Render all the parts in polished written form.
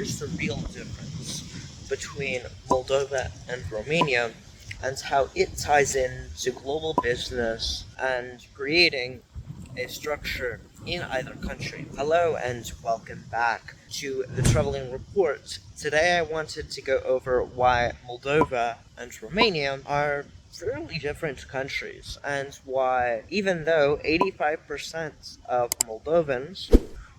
is the real difference between Moldova and Romania, and how it ties in to global business and creating a structure in either country. Hello and welcome back to the Traveling Report. Today I wanted to go over why Moldova and Romania are fairly different countries, and why, even though 85% of Moldovans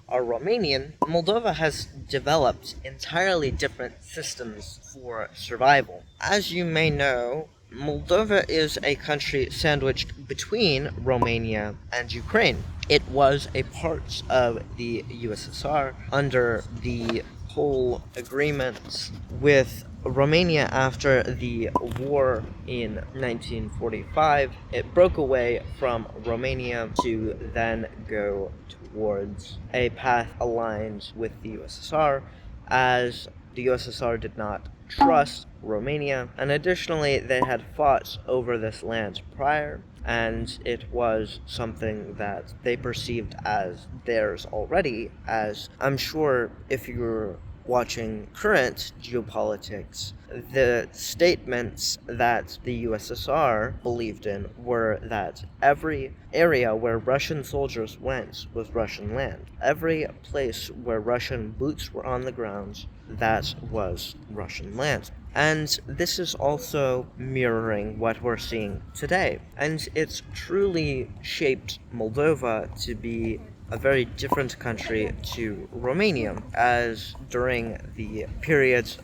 are Romanian, Moldova has developed entirely different systems for survival. As you may know, Moldova is a country sandwiched between Romania and Ukraine. It was a part of the USSR under the whole agreement with Romania after the war in 1945. It broke away from Romania to then go towards a path aligned with the USSR, as the USSR did not trust Romania, and additionally they had fought over this land prior, and it was something that they perceived as theirs already, as I'm sure if you're watching current geopolitics, the statements that the USSR believed in were that every area where Russian soldiers went was Russian land. Every place where Russian boots were on the ground, that was Russian land. And this is also mirroring what we're seeing today. And it's truly shaped Moldova to be a very different country to Romania, as during the periods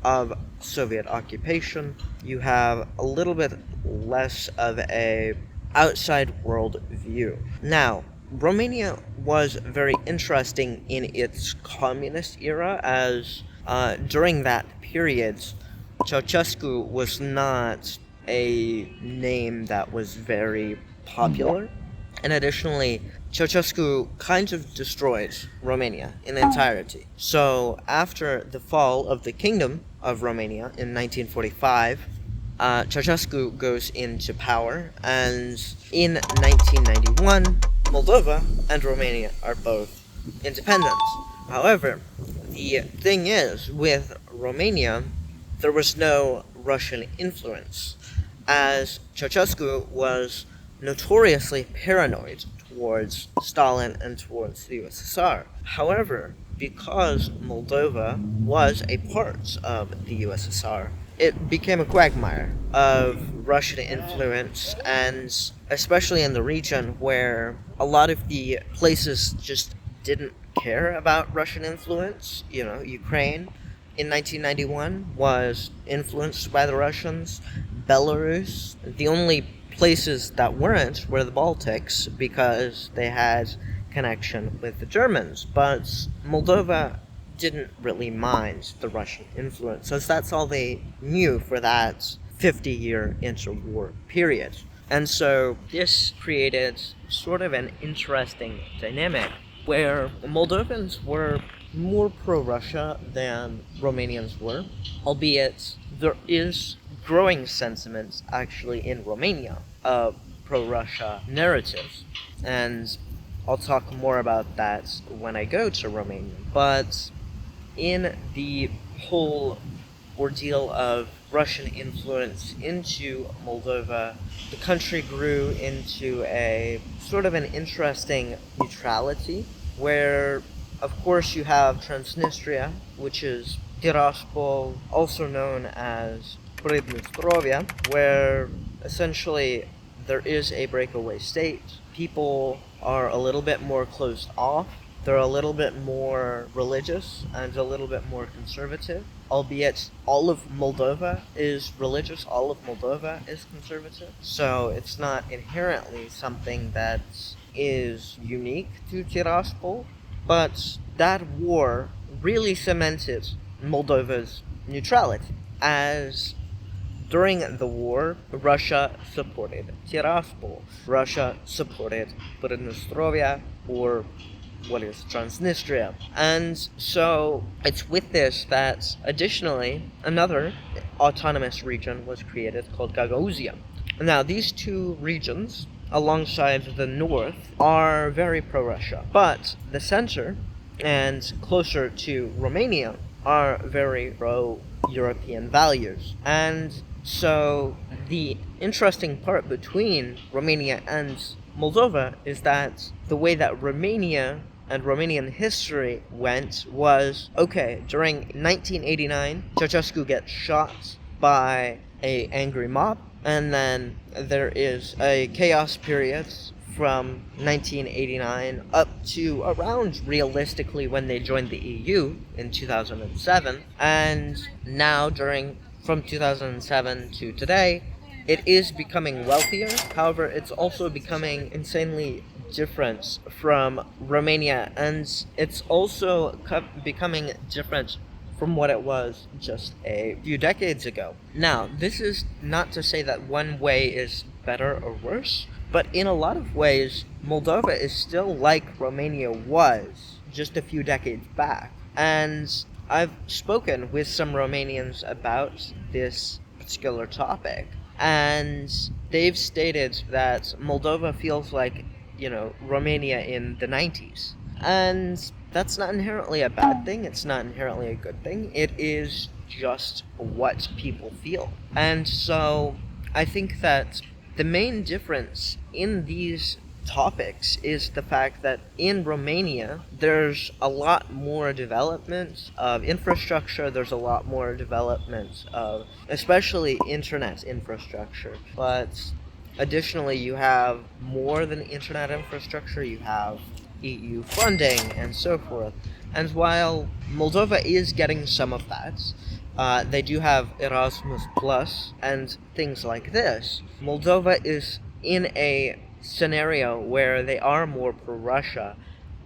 of Soviet occupation, you have a little bit less of a outside world view. Now, Romania was very interesting in its communist era, as during that period, Ceaușescu was not a name that was very popular. And additionally, Ceaușescu kind of destroyed Romania in entirety. So after the fall of the Kingdom of Romania in 1945, Ceaușescu goes into power, and in 1991, Moldova and Romania are both independent. However, the thing is, with Romania, there was no Russian influence, as Ceaușescu was notoriously paranoid towards Stalin and towards the USSR. However, because Moldova was a part of the USSR, it became a quagmire of Russian influence, and especially in the region where a lot of the places just didn't care about Russian influence. You know, Ukraine in 1991 was influenced by the Russians. Belarus, the only places that weren't were the Baltics, because they had connection with the Germans. But Moldova didn't really mind the Russian influence, as that's all they knew for that 50-year interwar period. And so this created sort of an interesting dynamic where Moldovans were more pro-Russia than Romanians were, albeit there is growing sentiments actually in Romania of pro-Russia narratives, and I'll talk more about that when I go to Romania. But in the whole ordeal of Russian influence into Moldova, the country grew into a sort of an interesting neutrality, where of course you have Transnistria, which is Tiraspol, also known as Pridnestrovia, where essentially there is a breakaway state. People are a little bit more closed off. They're a little bit more religious and a little bit more conservative, albeit all of Moldova is religious, all of Moldova is conservative. So it's not inherently something that is unique to Tiraspol, but that war really cemented Moldova's neutrality, as during the war, Russia supported Tiraspol. Russia supported Pridnestrovia, or what is Transnistria. And so it's with this that additionally another autonomous region was created called Gagauzia. Now these two regions, alongside the north, are very pro-Russia, but the center and closer to Romania are very pro-European values. And so the interesting part between Romania and Moldova is that the way that Romania and Romanian history went was, okay, during 1989, Ceaușescu gets shot by a angry mob, and then there is a chaos period from 1989 up to around, realistically, when they joined the EU in 2007, and now from 2007 to today, it is becoming wealthier. However, it's also becoming insanely different from Romania, and it's also becoming different from what it was just a few decades ago. Now, this is not to say that one way is better or worse, but in a lot of ways, Moldova is still like Romania was just a few decades back. And I've spoken with some Romanians about this particular topic, and they've stated that Moldova feels like, Romania in the 90s. And that's not inherently a bad thing, it's not inherently a good thing, it is just what people feel. And so I think that the main difference in these topics is the fact that in Romania, there's a lot more development of infrastructure, there's a lot more development of especially internet infrastructure. But additionally, you have more than internet infrastructure, you have EU funding and so forth. And while Moldova is getting some of that, they do have Erasmus Plus and things like this. Moldova is in a scenario where they are more pro-Russia,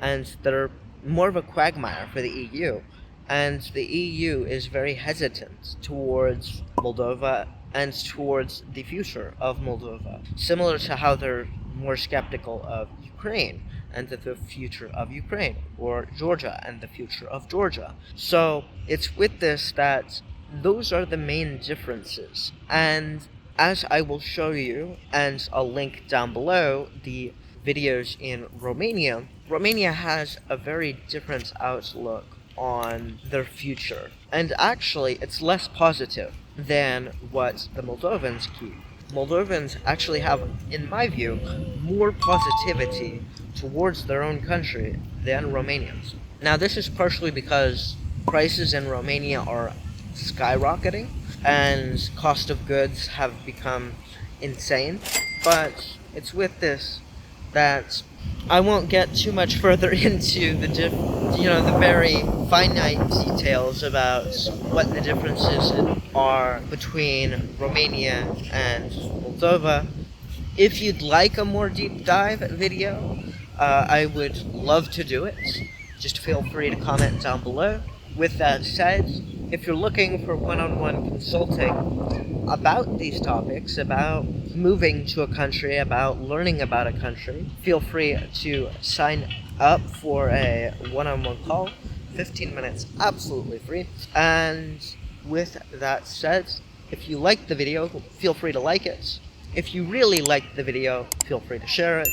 and they're more of a quagmire for the EU. And the EU is very hesitant towards Moldova and towards the future of Moldova, similar to how they're more skeptical of Ukraine and the future of Ukraine, or Georgia and the future of Georgia. So it's with this that those are the main differences. And as I will show you, and I'll link down below the videos in Romania, Romania has a very different outlook on their future. And actually, it's less positive than what the Moldovans keep. Moldovans actually have, in my view, more positivity towards their own country than Romanians. Now, this is partially because prices in Romania are skyrocketing and cost of goods have become insane, but it's with this that I won't get too much further into the very finite details about what the differences are between Romania and Moldova. If you'd like a more deep dive video, I would love to do it. Just feel free to comment down below. With that said, if you're looking for one-on-one consulting about these topics, about moving to a country, about learning about a country, feel free to sign up for a one-on-one call. 15 minutes, absolutely free. And with that said, if you liked the video, feel free to like it. If you really liked the video, feel free to share it.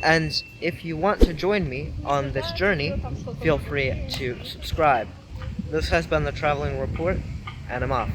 And if you want to join me on this journey, feel free to subscribe. This has been the Traveling Report, and I'm off.